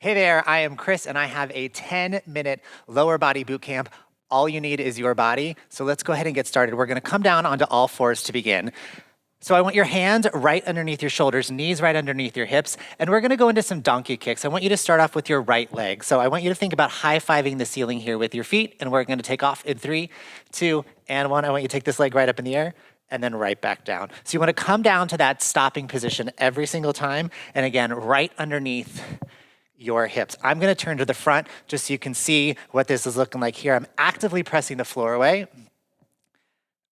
Hey there, I am Chris and I have a 10-minute lower body boot camp. All you need is your body. So let's go ahead and get started. We're gonna come down onto all fours to begin. So I want your hands right underneath your shoulders, knees right underneath your hips, and we're gonna go into some donkey kicks. I want you to start off with your right leg. So I want you to think about high-fiving the ceiling here with your feet, and we're gonna take off in 3, 2, and 1. I want you to take this leg right up in the air, and then right back down. So you wanna come down to that stopping position every single time, and again, right underneath your hips. I'm gonna turn to the front just so you can see what this is looking like here. I'm actively pressing the floor away,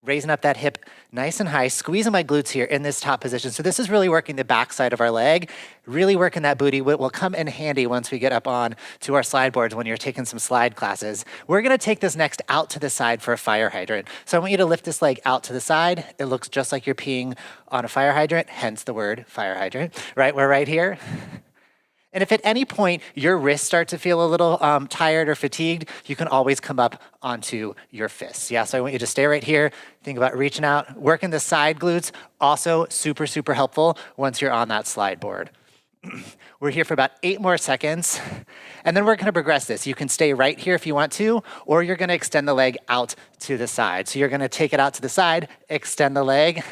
raising up that hip nice and high, squeezing my glutes here in this top position. So this is really working the back side of our leg, really working that booty. What will come in handy once we get up on to our slide boards when you're taking some slide classes. We're gonna take this next out to the side for a fire hydrant. So I want you to lift this leg out to the side. It looks just like you're peeing on a fire hydrant, hence the word fire hydrant, right? We're right here. And if at any point your wrists start to feel a little tired or fatigued, you can always come up onto your fists. Yeah, so I want you to stay right here. Think about reaching out, working the side glutes, also super, super helpful once you're on that slide board. We're here for about 8 more seconds, and then we're gonna progress this. You can stay right here if you want to, or you're gonna extend the leg out to the side. So you're gonna take it out to the side, extend the leg,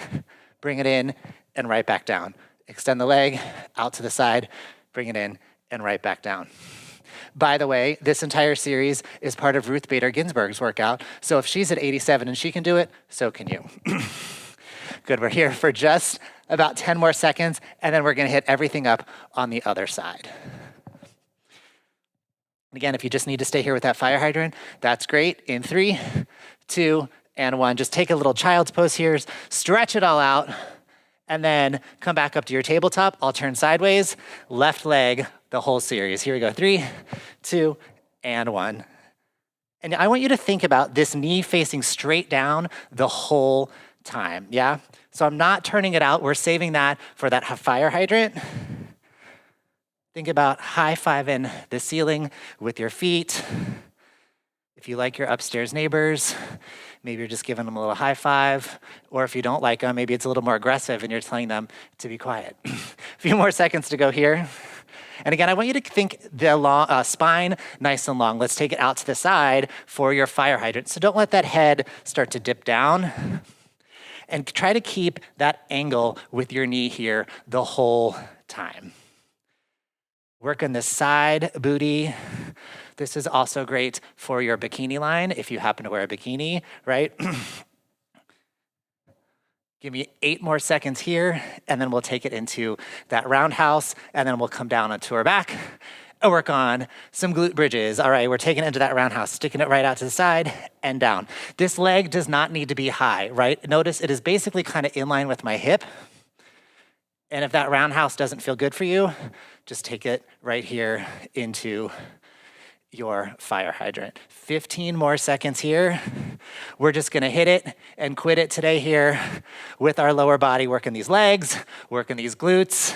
bring it in, and right back down. Extend the leg, out to the side, bring it in, and right back down. By the way, this entire series is part of Ruth Bader Ginsburg's workout, so if she's at 87 and she can do it, so can you. Good, we're here for just about 10 more seconds, and then we're gonna hit everything up on the other side. Again, if you just need to stay here with that fire hydrant, that's great. In 3, 2, and 1. Just take a little child's pose here, stretch it all out, and then come back up to your tabletop. I'll turn sideways, left leg, the whole series. Here we go, 3, 2, and 1. And I want you to think about this knee facing straight down the whole time, yeah? So I'm not turning it out. We're saving that for that fire hydrant. Think about high-fiving the ceiling with your feet. If you like your upstairs neighbors, maybe you're just giving them a little high five, or if you don't like them, maybe it's a little more aggressive and you're telling them to be quiet. A few more seconds to go here. And again, I want you to think the spine nice and long. Let's take it out to the side for your fire hydrant. So don't let that head start to dip down. And try to keep that angle with your knee here the whole time. Work on the side booty. This is also great for your bikini line if you happen to wear a bikini, right? Give me 8 more seconds here, and then we'll take it into that roundhouse, and then we'll come down onto our back and work on some glute bridges. All right, we're taking it into that roundhouse, sticking it right out to the side and down. This leg does not need to be high, right? Notice it is basically kind of in line with my hip. And if that roundhouse doesn't feel good for you, just take it right here into your fire hydrant. 15 more seconds here. We're just gonna hit it and quit it today here with our lower body, working these legs, working these glutes.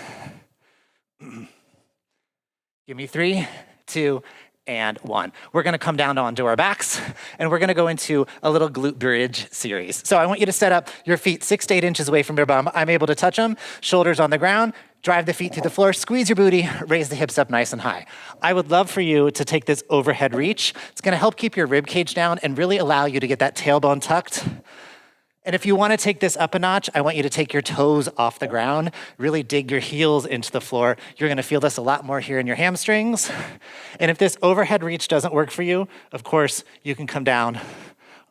Give me 3, 2, and 1. We're gonna come down onto our backs, and we're gonna go into a little glute bridge series. So I want you to set up your feet 6 to 8 inches away from your bum. I'm able to touch them, shoulders on the ground, drive the feet through the floor, squeeze your booty, raise the hips up nice and high. I would love for you to take this overhead reach. It's gonna help keep your rib cage down and really allow you to get that tailbone tucked. And if you wanna take this up a notch, I want you to take your toes off the ground, really dig your heels into the floor. You're gonna feel this a lot more here in your hamstrings. And if this overhead reach doesn't work for you, of course, you can come down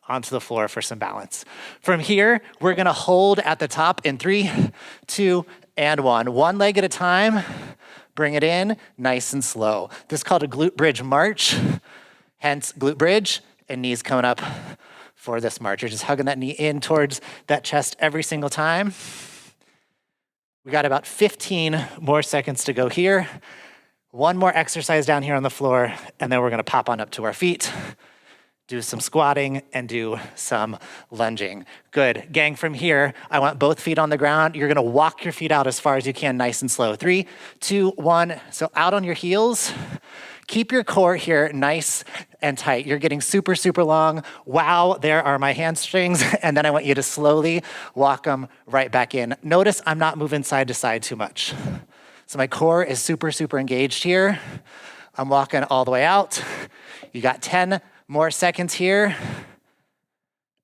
onto the floor for some balance. From here, we're gonna hold at the top in 3, 2, and 1. 1 leg at a time, bring it in, nice and slow. This is called a glute bridge march, hence glute bridge, and knees coming up for this march. You're just hugging that knee in towards that chest every single time. We got about 15 more seconds to go here. 1 more exercise down here on the floor, and then we're gonna pop on up to our feet, do some squatting, and do some lunging. Good, gang, from here, I want both feet on the ground. You're gonna walk your feet out as far as you can, nice and slow. 3, 2, 1, so out on your heels. Keep your core here nice and tight. You're getting super, super long. Wow, there are my hamstrings. And then I want you to slowly walk them right back in. Notice I'm not moving side to side too much. So my core is super, super engaged here. I'm walking all the way out. You got 10 more seconds here.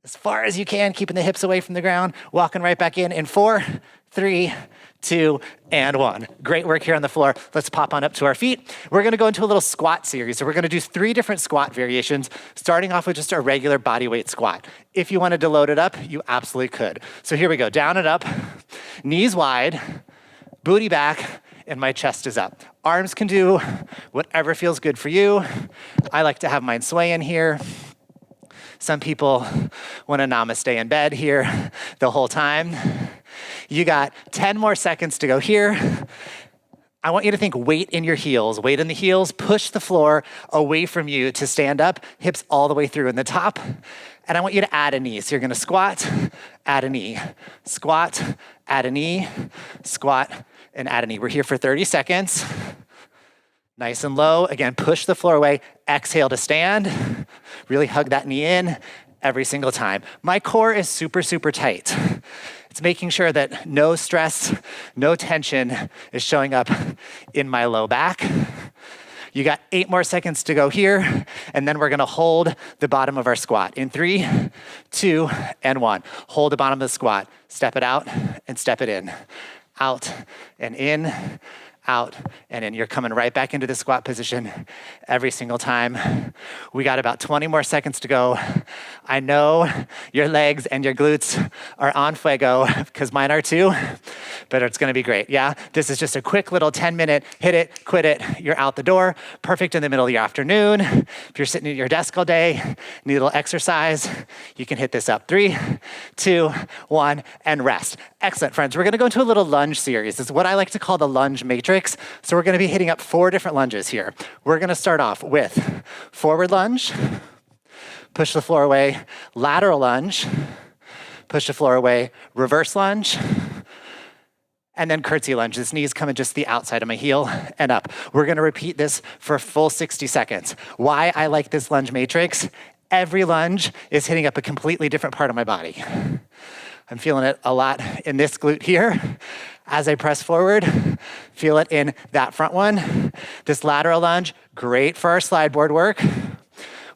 As far as you can, keeping the hips away from the ground, walking right back in 4, 3, 2, and 1. Great work here on the floor. Let's pop on up to our feet. We're gonna go into a little squat series. So we're gonna do 3 different squat variations, starting off with just a regular body weight squat. If you wanted to load it up, you absolutely could. So here we go, down and up, knees wide, booty back, and my chest is up. Arms can do whatever feels good for you. I like to have mine sway in here. Some people want to namaste in bed here the whole time. You got 10 more seconds to go here. I want you to think weight in your heels. Weight in the heels, push the floor away from you to stand up, hips all the way through in the top. And I want you to add a knee. So you're gonna squat, add a knee, squat, add a knee, squat, and add a knee. We're here for 30 seconds. Nice and low. Again, push the floor away. Exhale to stand. Really hug that knee in every single time. My core is super, super tight. It's making sure that no stress, no tension is showing up in my low back. You got 8 more seconds to go here, and then we're gonna hold the bottom of our squat. In 3, 2, and 1. Hold the bottom of the squat. Step it out and step it in. Out and in, out and in. You're coming right back into the squat position every single time. We got about 20 more seconds to go. I know your legs and your glutes are on fuego, because mine are too, but it's gonna be great, yeah? This is just a quick little 10-minute, hit it, quit it, you're out the door. Perfect in the middle of your afternoon. If you're sitting at your desk all day, need a little exercise, you can hit this up. 3, 2, 1, and rest. Excellent, friends. We're gonna go into a little lunge series. This is what I like to call the Lunge Matrix. So we're gonna be hitting up 4 different lunges here. We're gonna start off with forward lunge, push the floor away, lateral lunge, push the floor away, reverse lunge, and then curtsy lunge. This knee's coming just the outside of my heel and up. We're gonna repeat this for a full 60 seconds. Why I like this lunge matrix, every lunge is hitting up a completely different part of my body. I'm feeling it a lot in this glute here. As I press forward, feel it in that front one. This lateral lunge, great for our slide board work.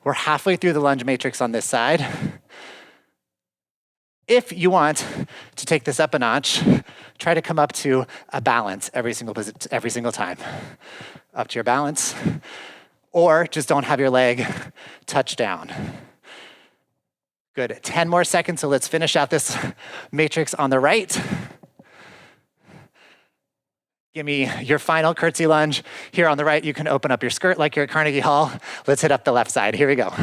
We're halfway through the lunge matrix on this side. If you want to take this up a notch, try to come up to a balance every single time. Up to your balance. Or just don't have your leg touch down. Good, 10 more seconds, so let's finish out this matrix on the right. Give me your final curtsy lunge. Here on the right, you can open up your skirt like you're at Carnegie Hall. Let's hit up the left side, here we go.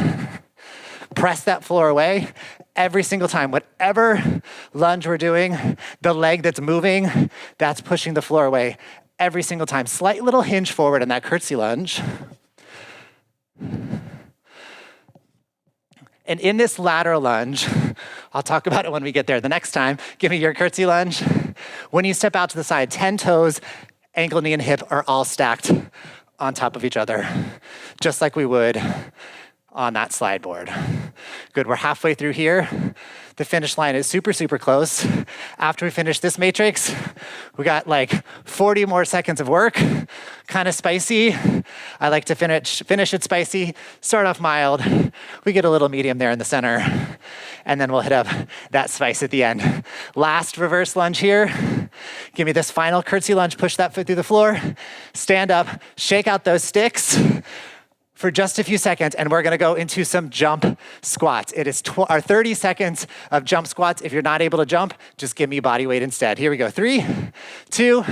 Press that floor away every single time. Whatever lunge we're doing, the leg that's moving, that's pushing the floor away every single time. Slight little hinge forward in that curtsy lunge. And in this lateral lunge, I'll talk about it when we get there the next time. Give me your curtsy lunge. When you step out to the side, 10 toes, ankle, knee, and hip are all stacked on top of each other, just like we would on that slide board. Good, we're halfway through here. The finish line is super, super close. After we finish this matrix, we got like 40 more seconds of work, kind of spicy. I like to finish it spicy, start off mild. We get a little medium there in the center, and then we'll hit up that spice at the end. Last reverse lunge here. Give me this final curtsy lunge, push that foot through the floor, stand up, shake out those sticks for just a few seconds, and we're gonna go into some jump squats. It is 30 seconds of jump squats. If you're not able to jump, just give me body weight instead. Here we go, 3, 2,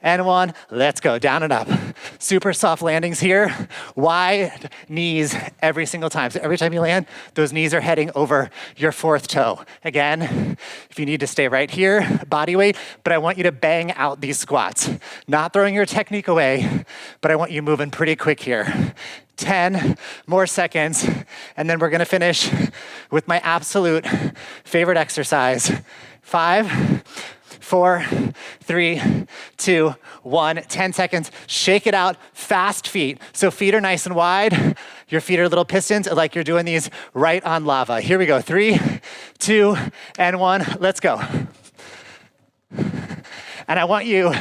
and 1. Let's go, down and up. Super soft landings here. Wide knees every single time. So every time you land, those knees are heading over your 4th toe. Again, if you need to stay right here, body weight, but I want you to bang out these squats. Not throwing your technique away, but I want you moving pretty quick here. 10 more seconds, and then we're gonna finish with my absolute favorite exercise. 5, 4, 3, 2, 1. 10 seconds, shake it out, fast feet. So feet are nice and wide. Your feet are little pistons, like you're doing these right on lava. Here we go, 3, 2, and 1, let's go. And I want you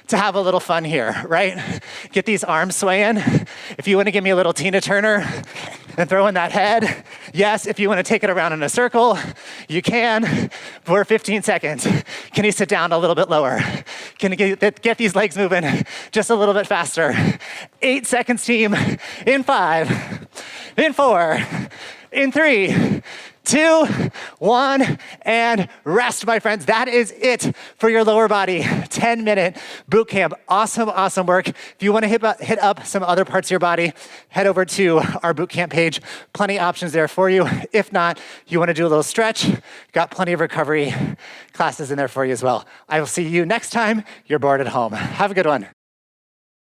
to have a little fun here, right? Get these arms swaying. If you want to give me a little Tina Turner and throw in that head, yes. If you want to take it around in a circle, you can for 15 seconds. Can you sit down a little bit lower? Can you get these legs moving just a little bit faster? 8 seconds, team. In 5, in 4, in 3, 2, 1, and rest, my friends. That is it for your lower body 10-minute boot camp. Awesome, awesome work. If you want to hit up some other parts of your body, head over to our boot camp page. Plenty of options there for you. If not, you want to do a little stretch, got plenty of recovery classes in there for you as well. I will see you next time you're bored at home. Have a good one.